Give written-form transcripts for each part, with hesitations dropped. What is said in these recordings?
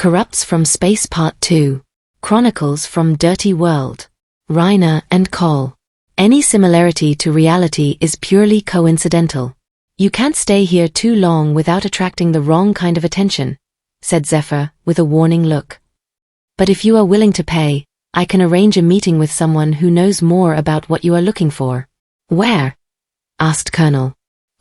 Corrupts from Space Part 2. Chronicles from Dirty World. RHYNA and COL. Any similarity to reality is purely coincidental. You can't stay here too long without attracting the wrong kind of attention, said Zephyr, with a warning look. But if you are willing to pay, I can arrange a meeting with someone who knows more about what you are looking for. Where? Asked Colonel.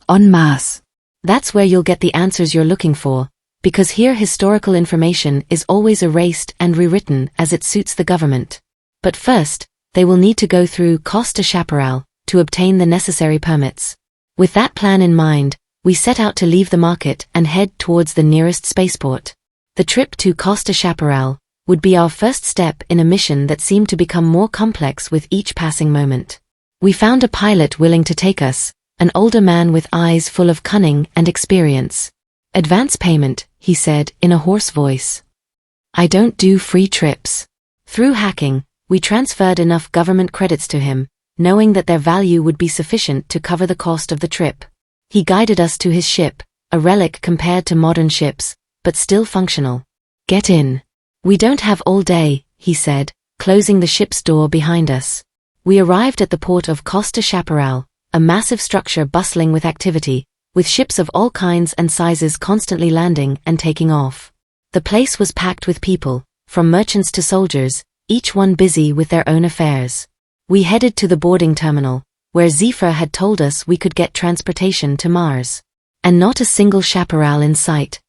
On Mars. That's where you'll get the answers you're looking for, because here historical information is always erased and rewritten as it suits the government. But first, they will need to go through Costa Chaparral to obtain the necessary permits. With that plan in mind, we set out to leave the market and head towards the nearest spaceport. The trip to Costa Chaparral would be our first step in a mission that seemed to become more complex with each passing moment. We found a pilot willing to take us, an older man with eyes full of cunning and experience. Advance payment, he said in a hoarse voice. I don't do free trips. Through hacking, we transferred enough government credits to him, knowing that their value would be sufficient to cover the cost of the trip. He guided us to his ship, a relic compared to modern ships, but still functional. Get in. We don't have all day, he said, closing the ship's door behind us. We arrived at the port of Costa Chaparral, a massive structure bustling with activity, with ships of all kinds and sizes constantly landing and taking off. The place was packed with people, from merchants to soldiers, each one busy with their own affairs. We headed to the boarding terminal, where Zephyr had told us we could get transportation to Mars. And not a single chaparral in sight.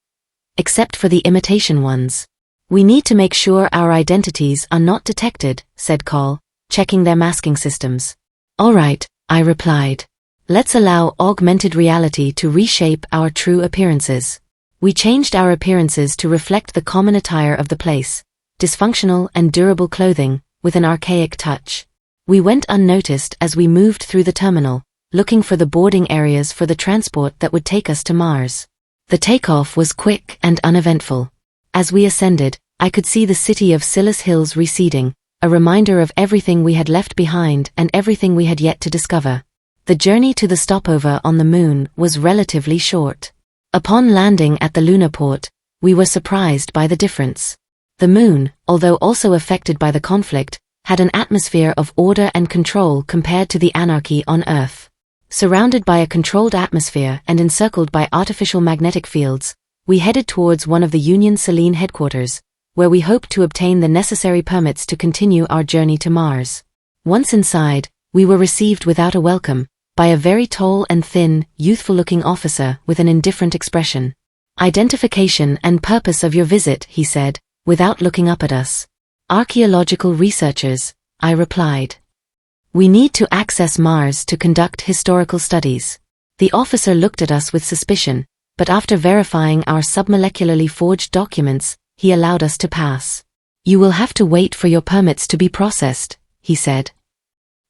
Except for the imitation ones. We need to make sure our identities are not detected, said COL, checking their masking systems. All right, I replied. Let's allow augmented reality to reshape our true appearances. We changed our appearances to reflect the common attire of the place, dysfunctional and durable clothing, with an archaic touch. We went unnoticed as we moved through the terminal, looking for the boarding areas for the transport that would take us to Mars. The takeoff was quick and uneventful. As we ascended, I could see the city of Scilus Hills receding, a reminder of everything we had left behind and everything we had yet to discover. The journey to the stopover on the moon was relatively short. Upon landing at the lunar port, we were surprised by the difference. The moon, although also affected by the conflict, had an atmosphere of order and control compared to the anarchy on Earth. Surrounded by a controlled atmosphere and encircled by artificial magnetic fields, we headed towards one of the Union Selene headquarters, where we hoped to obtain the necessary permits to continue our journey to Mars. Once inside, we were received without a welcome, by a very tall and thin, youthful-looking officer with an indifferent expression. Identification and purpose of your visit, he said, without looking up at us. Archaeological researchers, I replied. We need to access Mars to conduct historical studies. The officer looked at us with suspicion, but after verifying our submolecularly forged documents, he allowed us to pass. You will have to wait for your permits to be processed, he said.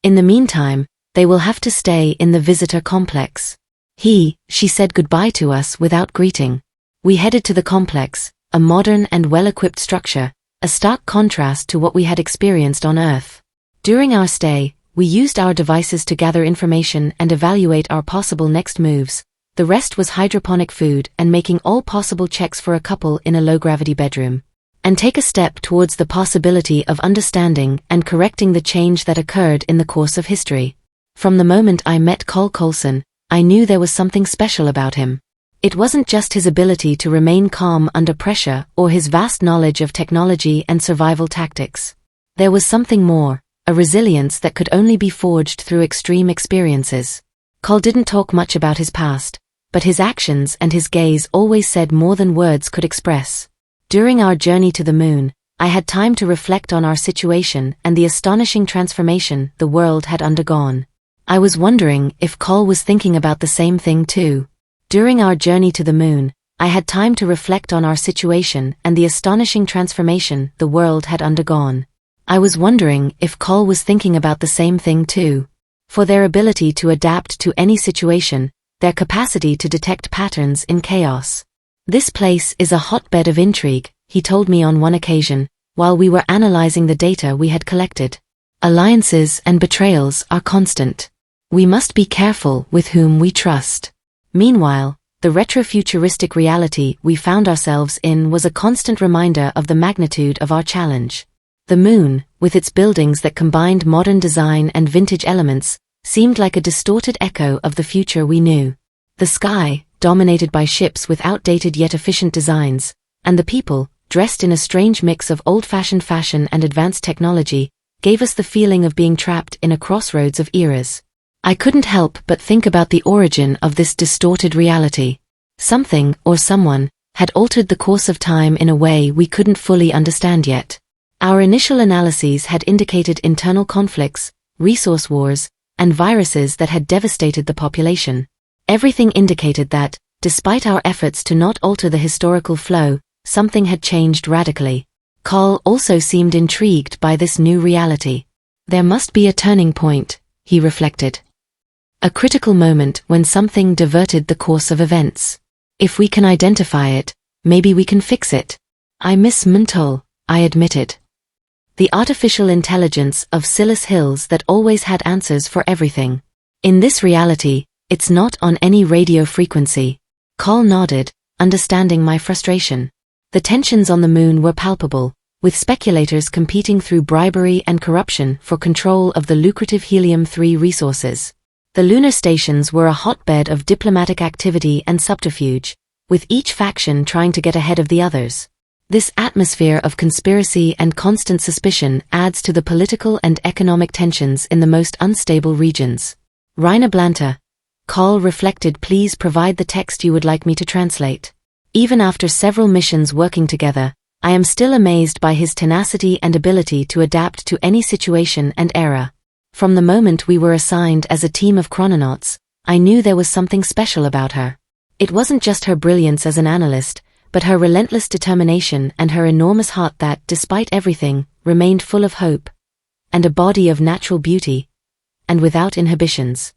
In the meantime, they will have to stay in the visitor complex. She said goodbye to us without greeting. We headed to the complex, a modern and well-equipped structure, a stark contrast to what we had experienced on Earth. During our stay, we used our devices to gather information and evaluate our possible next moves. The rest was hydroponic food and making all possible checks for a couple in a low-gravity bedroom. And take a step towards the possibility of understanding and correcting the change that occurred in the course of history. From the moment I met Col Coulson, I knew there was something special about him. It wasn't just his ability to remain calm under pressure or his vast knowledge of technology and survival tactics. There was something more, a resilience that could only be forged through extreme experiences. Col didn't talk much about his past, but his actions and his gaze always said more than words could express. During our journey to the moon, I had time to reflect on our situation and the astonishing transformation the world had undergone. I was wondering if Col was thinking about the same thing too. During our journey to the moon, I had time to reflect on our situation and the astonishing transformation the world had undergone. I was wondering if Col was thinking about the same thing too. For their ability to adapt to any situation, their capacity to detect patterns in chaos. This place is a hotbed of intrigue, he told me on one occasion, while we were analyzing the data we had collected. Alliances and betrayals are constant. We must be careful with whom we trust. Meanwhile, the retrofuturistic reality we found ourselves in was a constant reminder of the magnitude of our challenge. The moon, with its buildings that combined modern design and vintage elements, seemed like a distorted echo of the future we knew. The sky, dominated by ships with outdated yet efficient designs, and the people, dressed in a strange mix of old-fashioned fashion and advanced technology, gave us the feeling of being trapped in a crossroads of eras. I couldn't help but think about the origin of this distorted reality. Something, or someone, had altered the course of time in a way we couldn't fully understand yet. Our initial analyses had indicated internal conflicts, resource wars, and viruses that had devastated the population. Everything indicated that, despite our efforts to not alter the historical flow, something had changed radically. Carl also seemed intrigued by this new reality. There must be a turning point, he reflected. A critical moment when something diverted the course of events. If we can identify it, maybe we can fix it. I miss mental, I admitted. The artificial intelligence of Silas Hills that always had answers for everything. In this reality, it's not on any radio frequency. Carl nodded, understanding my frustration. The tensions on the moon were palpable, with speculators competing through bribery and corruption for control of the lucrative helium-3 resources. The lunar stations were a hotbed of diplomatic activity and subterfuge, with each faction trying to get ahead of the others. This atmosphere of conspiracy and constant suspicion adds to the political and economic tensions in the most unstable regions. RHYNA Blanta. Carl reflected, please provide the text you would like me to translate. Even after several missions working together, I am still amazed by his tenacity and ability to adapt to any situation and era. From the moment we were assigned as a team of chrononauts, I knew there was something special about her. It wasn't just her brilliance as an analyst, but her relentless determination and her enormous heart that, despite everything, remained full of hope, and a body of natural beauty, and without inhibitions.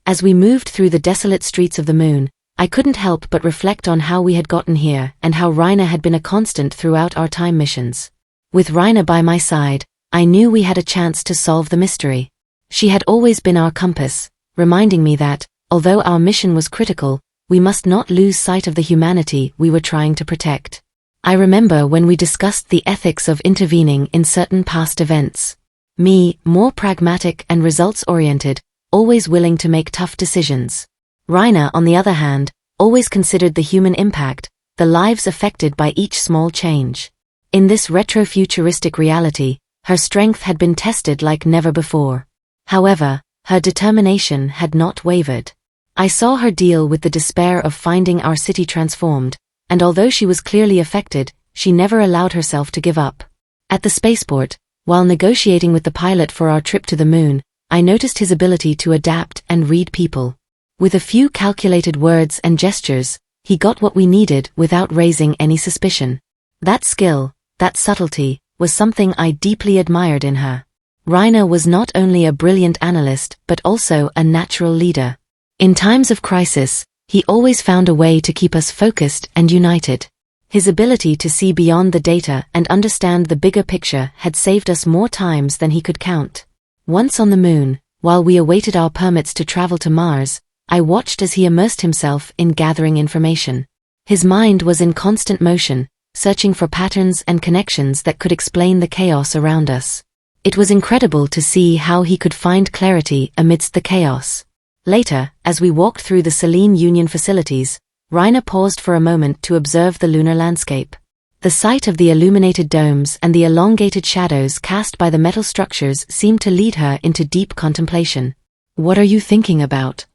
As we moved through the desolate streets of the moon, I couldn't help but reflect on how we had gotten here and how RHYNA had been a constant throughout our time missions. With RHYNA by my side, I knew we had a chance to solve the mystery. She had always been our compass, reminding me that, although our mission was critical, we must not lose sight of the humanity we were trying to protect. I remember when we discussed the ethics of intervening in certain past events. Me, more pragmatic and results-oriented, always willing to make tough decisions. RHYNA, on the other hand, always considered the human impact, the lives affected by each small change. In this retrofuturistic reality, her strength had been tested like never before. However, her determination had not wavered. I saw her deal with the despair of finding our city transformed, and although she was clearly affected, she never allowed herself to give up. At the spaceport, while negotiating with the pilot for our trip to the moon, I noticed his ability to adapt and read people. With a few calculated words and gestures, he got what we needed without raising any suspicion. That skill, that subtlety, was something I deeply admired in her. RHYNA was not only a brilliant analyst but also a natural leader. In times of crisis, he always found a way to keep us focused and united. His ability to see beyond the data and understand the bigger picture had saved us more times than he could count. Once on the moon, while we awaited our permits to travel to Mars, I watched as he immersed himself in gathering information. His mind was in constant motion, searching for patterns and connections that could explain the chaos around us. It was incredible to see how he could find clarity amidst the chaos. Later, as we walked through the Selene Union facilities, RHYNA paused for a moment to observe the lunar landscape. The sight of the illuminated domes and the elongated shadows cast by the metal structures seemed to lead her into deep contemplation. "What are you thinking about?"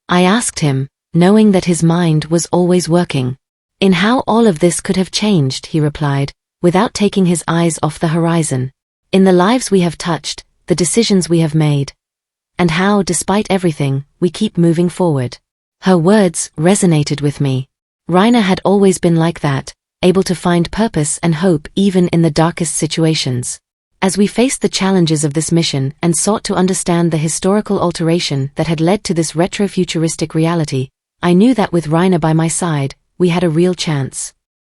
I asked him, knowing that his mind was always working. "In how all of this could have changed," he replied, without taking his eyes off the horizon. "In the lives we have touched, the decisions we have made, and how, despite everything, we keep moving forward." Her words resonated with me. RHYNA had always been like that, able to find purpose and hope even in the darkest situations. As we faced the challenges of this mission and sought to understand the historical alteration that had led to this retrofuturistic reality, I knew that with RHYNA by my side, we had a real chance.